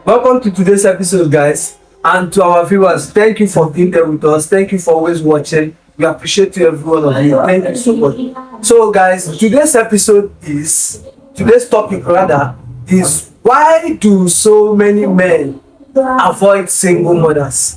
Welcome to today's episode, guys, and to our viewers. Thank you for being there with us. Thank you for always watching. We appreciate you, every one of you. Thank you so much. So, guys, today's topic rather is why do so many men avoid single mothers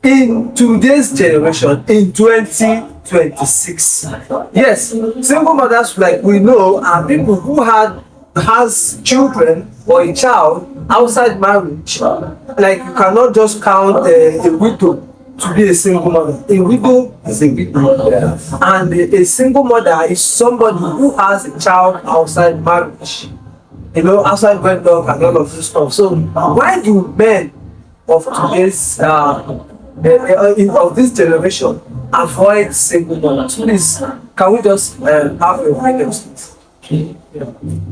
in today's generation in 2026? Yes, single mothers, like we know, are people who has children or a child outside marriage. Like, you cannot just count a widow to be a single mother. A widow is a widow, and a single mother is somebody who has a child outside marriage, outside wedlock and all of this stuff. So why do men of today's of this generation avoid single mothers? Please, can we just have your opinions?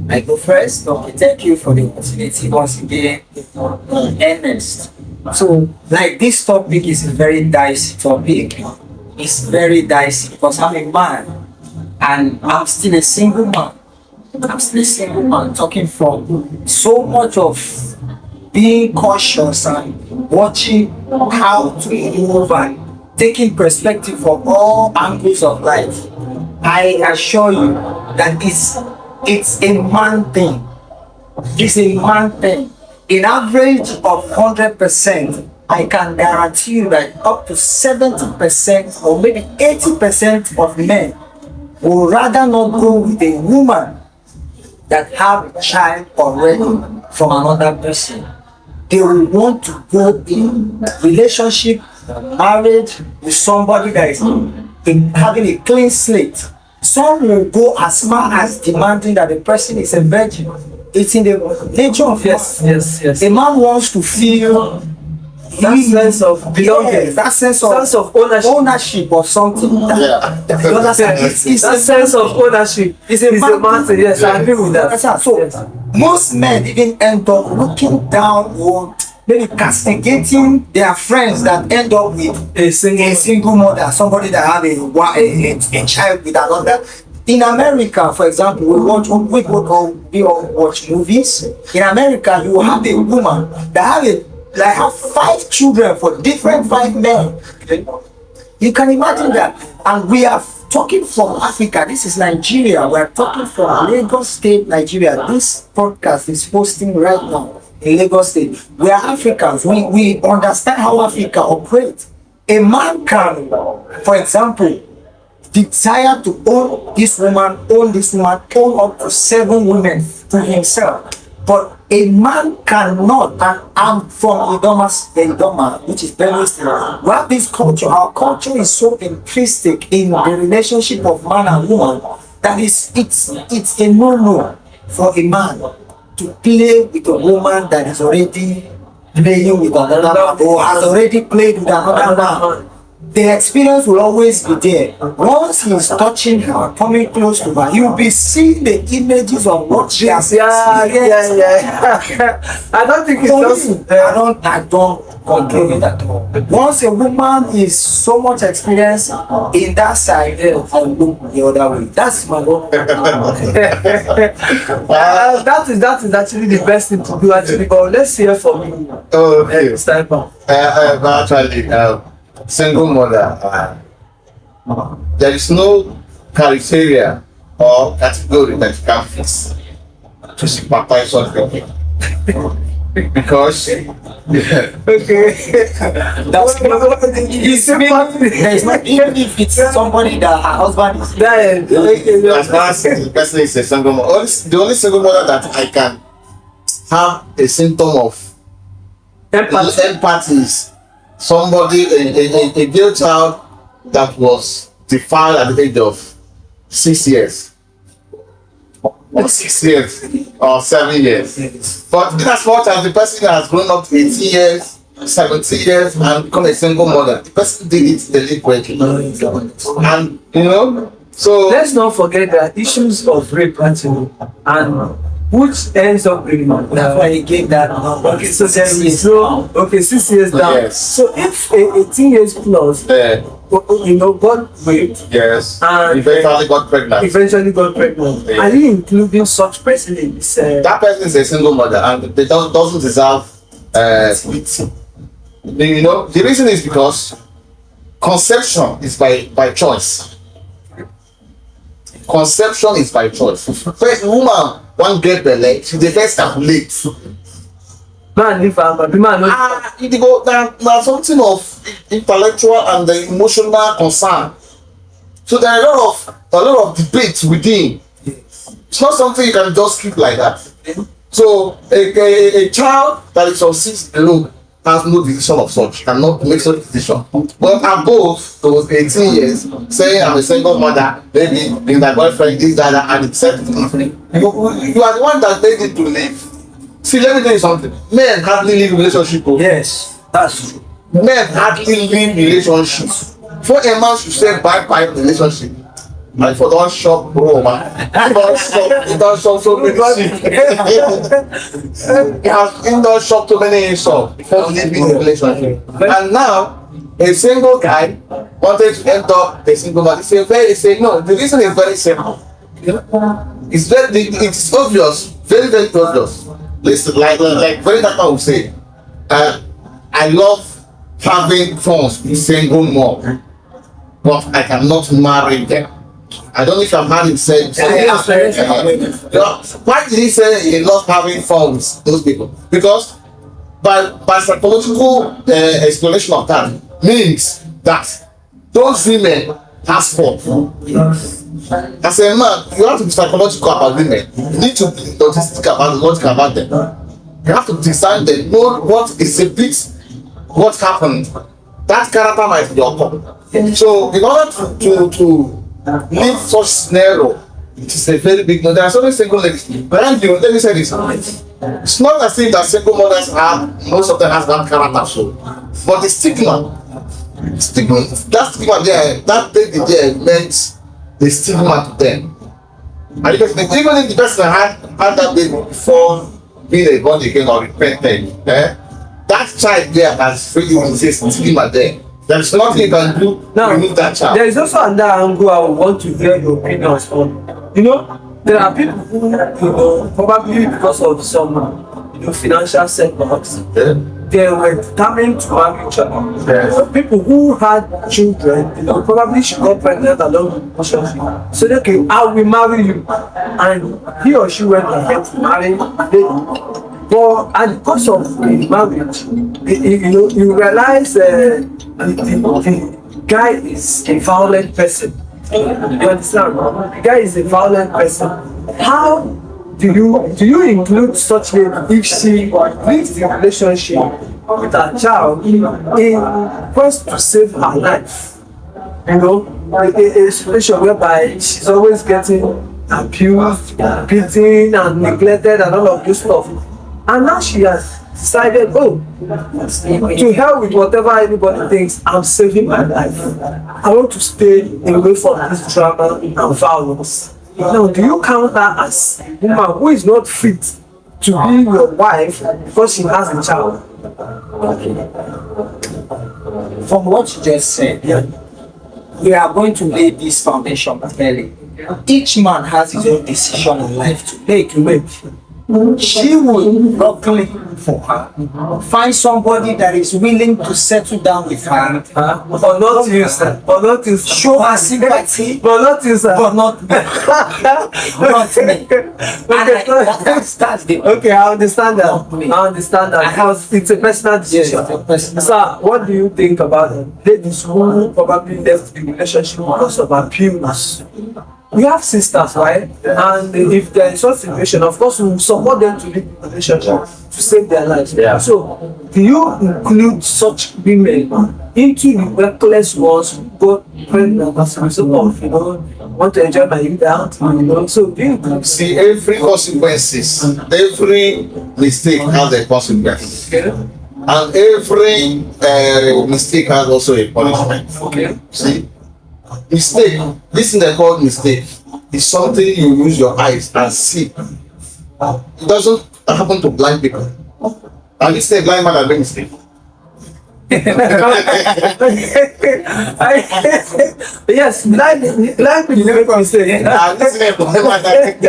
I go first. Okay, thank you for the opportunity once again. Ernest. So, like, this topic is a very dicey topic. It's very dicey because I'm a man and I'm still a single man. Talking from so much of being cautious and watching how to move and taking perspective from all angles of life. I assure you that it's a man thing. It's a man thing. In average of 100%, I can guarantee you that up to 70% or maybe 80% of men would rather not go with a woman that have a child already from another person. They will want to go in relationship, marriage with somebody that is having a clean slate. Some will go as far as demanding that the person is a virgin. It's in the nature of Yes. a man wants to feel That sense of belonging, yes, that sense of ownership of something. You understand? It's that sense of ownership is a man thing. Yes, I agree with that. So most men even end up looking down or maybe castigating their friends that end up with a single mother, somebody that have a child with another. In America, for example, we all watch movies. In America, you have a woman that have 5 children for different 5 men. You can imagine that. And we are talking from Africa. This is Nigeria. We are talking from Lagos State, Nigeria. This podcast is posting right now in Lagos State. We are Africans. We understand how Africa operates. A man can, for example, desire to own this woman, own up to 7 women to himself. But a man cannot, and I'm from Idoma, which is Benue State. We have this culture. Our culture is so implicit in the relationship of man and woman that it's a no-no for a man to play with a woman that is already playing with another man or has already played with another man. The experience will always be there. Once he's touching her, coming close to her, you'll be seeing the images of what she has I don't think it's just. I don't concur with that. Once a woman is so much experienced in that side, I'll look the other way. That's my own. That is actually the best thing to do, actually. But let's hear from you. Okay. Actually, single mother, there is no criteria or category that you can fix to sympathize something because That's even if it's somebody that her husband is as far as the person is a single mother, the only single mother that I can have a symptom of empathy is somebody, a girl child that was defiled at the age of 6 years. Or 6 years or 7 years. But in as much as the person has grown up to 18 years, 17 years and become a single mother, the person did it deliberately. And so let's not forget the issues of rape actually, and which ends up in that's why he gave that number. okay, so there is 6 years down. Yes. So if 18 years plus, got raped, yes, and eventually got pregnant. Yeah. Are you including such person in this? That person is a single mother and they doesn't deserve split. You know, the reason is because conception is by choice. Conception is by choice. First, woman one get belle, she dey first calculate. Man live am, but the man no. It go na something of intellectual and the emotional concern. So there are a lot of debate within. It's not something you can just keep like that. So a child that is of 6 alone has no decision of such, cannot make such decision. But above those 18 years, saying I'm a single mother, maybe being my boyfriend, this, that, and the same thing. You are the one that made it to live. See, let me tell you something. Men hardly live relationship. Yes, that's true. Men hardly live relationships. For a man should say bye-bye relationship, like for don't shop, bro, man. He don't shop so many shit. He don't shop too many stuff before leaving the relationship. And now, a single guy wanted to enter a single man. He say no. The reason is very simple. It's obvious, very very obvious. Listen, like very that man will say, I love having fun with single mom, but I cannot marry them. I don't know if I'm married. Why did he say he loves having fun with those people? Because by psychological explanation of that means that those women has fun. As a man, you have to be psychological about women. You need to be logistic about logical about them. You have to design them, know what is a bit what happened. That character might be your cop. So in order to leave such scenario, it is a very big no. There are so many single ladies. But let me say this. It's not as if that single mothers have, most of them has that character so. But the stigma, that stigma there, that baby there meant the stigma to them. And even if the person had that baby before being a born again or repented, that child there has really resist stigma there. There's nothing you can do to remove that child. There is also another angle I would want to hear your opinions on. You know, there are people who, probably because of some, financial setbacks, they were determined to marry each other. So people who had children, probably she got pregnant along the relationship. So they okay, I will marry you, and he or she went ahead to marry the but at the cost of the marriage, you realize the guy is a violent person. You understand? The guy is a violent person. How do you include such a if she leaves the relationship with her child in quest to save her life? A situation whereby she's always getting abused, beaten, and neglected, and all of this stuff. And now she has decided, to hell with whatever anybody thinks, I'm saving my life. I want to stay away from this drama and violence. Now, do you count her as a woman who is not fit to be your wife because she has a child? From what you just said, we are going to lay this foundation clearly. Each man has his own decision in life to make. She will luckily for her find somebody that is willing to settle down with her, but not you, show her sympathy, but not you, but not me. Not me. That's the okay. I understand that because it's a personal decision. Sir, what do you think about ladies who probably left the relationship because of abuse? We have sisters, right? And if there is such situation, of course, we will support them to leave the relationship to save their lives. Yeah. So, do you include such women into the reckless ones who got pregnant as a result of, want to enjoy my youth out? So, do you see every consequences, every mistake has a consequence. Okay. And every mistake has also a punishment. Okay. See? Mistake, this thing they call mistake, is something you use your eyes and see. It doesn't happen to blind people. And this a blind man that make mistake. Yes, blind people make mistake. And this a blind man that make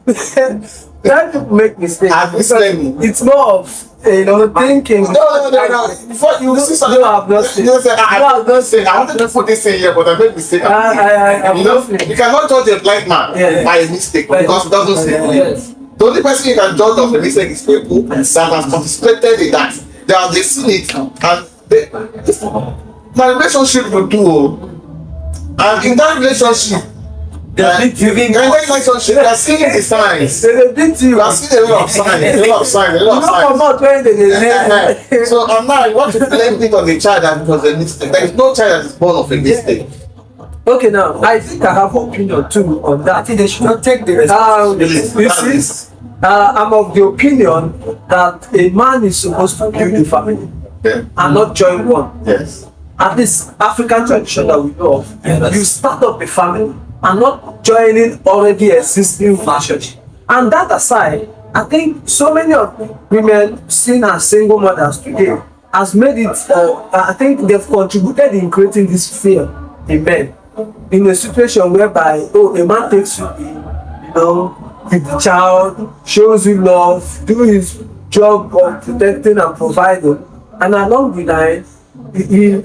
mistake. Blind people make mistake. And this It's more of thinking. No. Before you see something, No, I've not seen. you say, No, I've not seen. I wanted to put this in here, but I made mistake. I've not seen. You cannot judge a blind man by a mistake because it doesn't say. Yes. The only person you can judge of a mistake is people that has participated in that. They seen it and my relationship will do. And in that relationship, in that relationship, you are seeing the signs. You are seeing a lot of signs. A lot of signs. So now you want to blame it on the child that it was a mistake. There is no child that is born of a mistake. Okay, now I think I have opinion too on that. I think they should not take the responsibility. I'm of the opinion that a man is supposed to build a family and not join one. Yes. At this African tradition that we know of, you start up a family and not joining already existing relationship. And that aside, I think so many of women seen as single mothers today has made it. I think they've contributed in creating this fear in men. In a situation whereby, a man takes you in, with the child, shows you love, do his job of protecting and providing, and along the line, you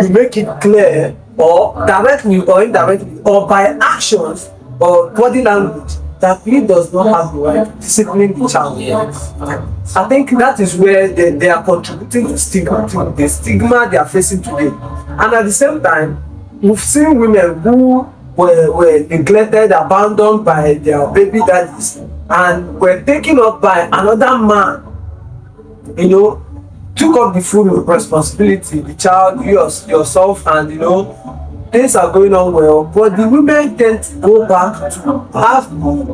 make it clear, or directly or indirectly, or by actions or body language, that he does not have the right to discipline the child. I think that is where they are contributing to the stigma they are facing today. And at the same time, we've seen women who were neglected, abandoned by their baby daddies, and were taken up by another man, took up the full responsibility, the child, yourself, and things are going on well, but the women tend to go back to have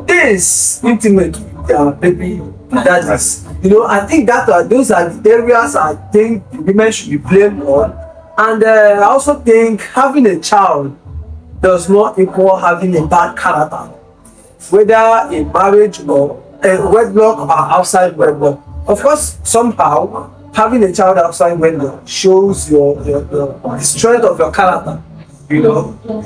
this intimate with their baby daddies. I think those are the areas I think the women should be blamed on. And I also think having a child does not equal having a bad character, whether in marriage or wedlock or outside wedlock. Of course, somehow having a child outside wedlock shows the strength of your character. It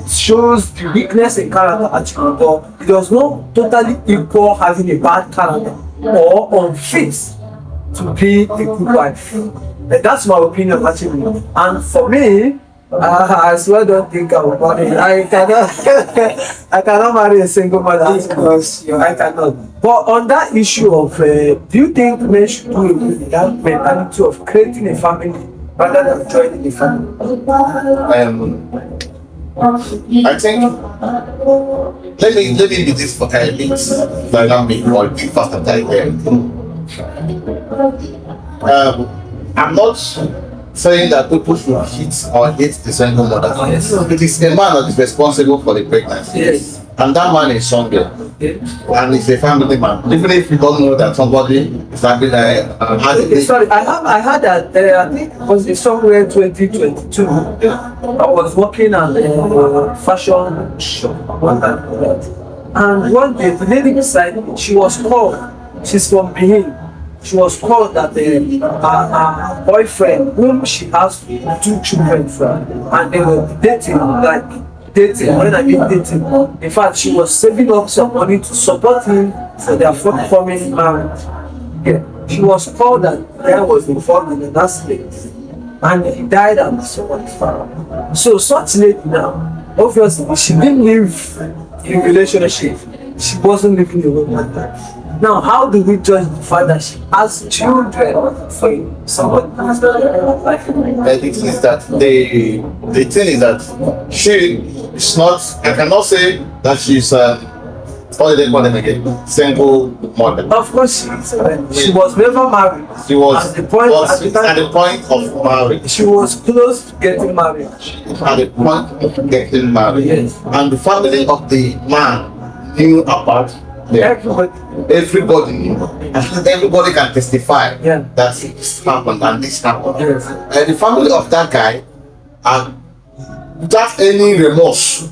shows the weakness in character actually, but it does not totally equal having a bad character or unfit to be a good wife. That's my opinion actually. And for me, I swear don't think about it. I cannot marry a single mother. I cannot. But on that issue of, do you think men should do that mentality of creating a family rather than joining a family? I think let me be this for a bit dynamic or a bit faster than I'm not saying that people should hit or hate the single mother. Yes. It is a man that is responsible for the pregnancy. Yes. And that man is somewhere. And he's a family man. Even if you don't know that somebody is having sorry, I had that I think it was somewhere 2022. I was working at a fashion shop one time, and one day the lady beside me, she was called. She's from Benin. She was called that her boyfriend, whom she has 2 children from, and they were dating, when I mean dating. In fact, she was saving up some money to support him for their forthcoming marriage. Yeah. She was called that the guy was involved in an accident and he died at someone's farm. So such lady now, obviously she didn't live in a relationship. She wasn't living a woman's life. Now, how do we judge the fact that she has children for somebody who's not in her life? The thing is that she is not. I cannot say that she's what do they call them again? Single mother. Of course, she was never married. She was at the point of marriage. She was close to getting married. At the point of getting married. Yes. And the family of the man knew about. Everybody knew. Everybody can testify that this happened and this happened. Yes. And the family of that guy, without any remorse,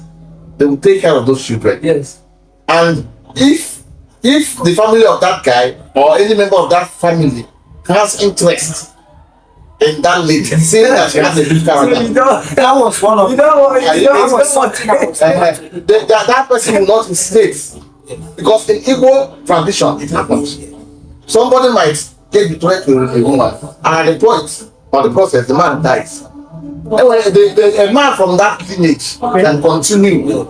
they will take care of those children. Yes. And if the family of that guy or any member of that family has interest in that lady, saying that she has a good character, that was one of that person will not mistake. Because in Igbo tradition, it happens. Somebody might get betrothed to a woman, and at the point of the process, the man dies. Anyway, a man from that lineage can continue,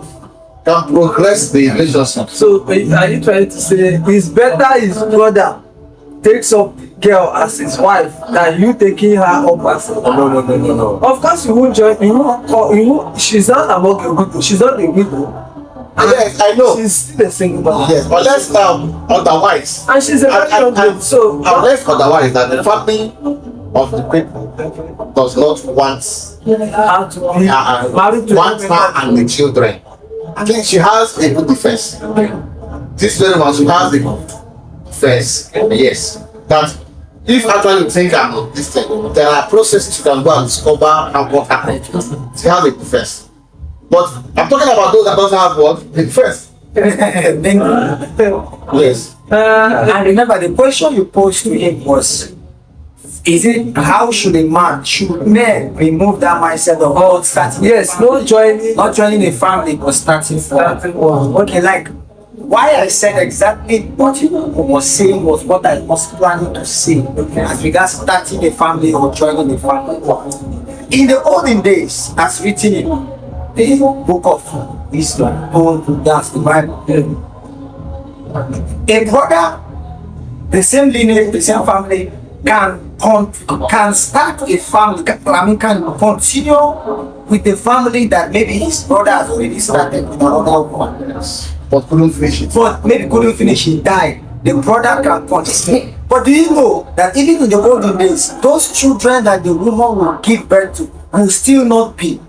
can progress the relationship. So are you trying to say it's better his brother takes up the girl as his wife than you taking her up as a No. Of course you won't join, she's not among a widow, she's not a widow. Yes, I know. She's still a single mother. Yes, unless otherwise. And she's a very young girl, so unless otherwise that the family of the people does not want how to be married to want her and the children. I think she has a good defense. This very one, she has a good defense. Yes. That if actually you think I'm this thing, there are processes you can go and discover and what happened. She has a defense. But I'm talking about those that doesn't have what? A defense. Yes. And remember, the question you posed to him was, is it how should men remove that mindset of starting? Yes, not joining a family but starting one. Okay, like why I said exactly what you was saying was what I was planning to say as regards starting a family or joining a family. In the olden days, as written in the book of Islam, that's the Bible. A brother, the same lineage, the same family, can start a family. Can continue with the family that maybe his brother has already started with another one, But couldn't finish it. but maybe couldn't finish. He died. The brother can continue. But do you know that even in the olden days, those children that the woman will give birth to will still not be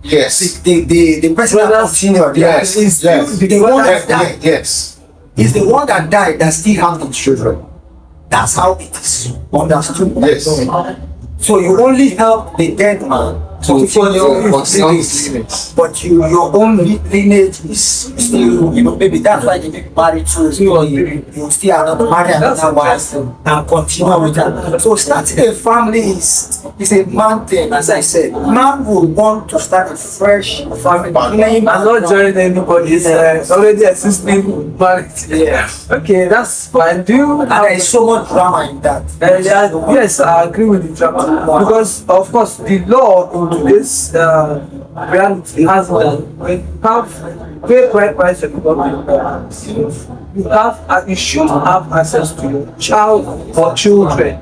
Yes. the person that continued. Yes. The one that died. Yes. Is the one that died that still have the children. That's how it is understood. Yes. So you only help the dead man to continue his lineage, but your own lineage is still, maybe that's why they get married to you still are not married another wife and continue with that. So starting a family is a man thing, as I said. Man will want to start a fresh family. I'm not joining anybody. It's already existing marriage. Yeah. Okay, that's fine. And there is so much drama in that. Yes, I agree with the drama because, of course, the law in today's reality has that when you have pay price of you should have access to your child or children.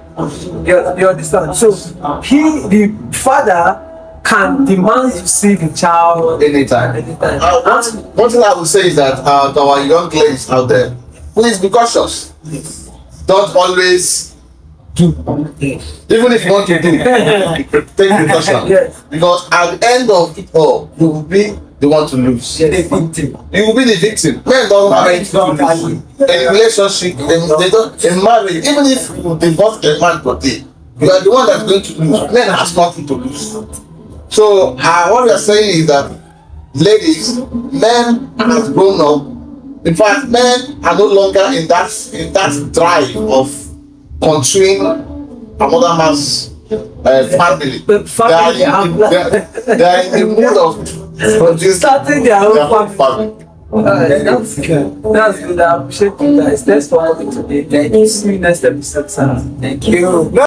You understand? So the father can demand to see the child Anytime. One thing I would say is that to our young ladies out there, please be cautious. Don't always do. Even if you want to do, take precaution. Yes. Because at the end of it all, you will be the one to lose. The victim. You will be the victim. Men don't have anything to lose. In a relationship, in marriage, even if you divorce a man today, you are the one that's going to lose. Men has nothing to lose. So what we are saying is that, ladies, men have grown up. In fact, men are no longer in that drive of continuing another man's family. They are in the mood of starting their own family. That's good. I appreciate you guys. Thanks for coming today. Thank you. See you next episode, sir. Thank you.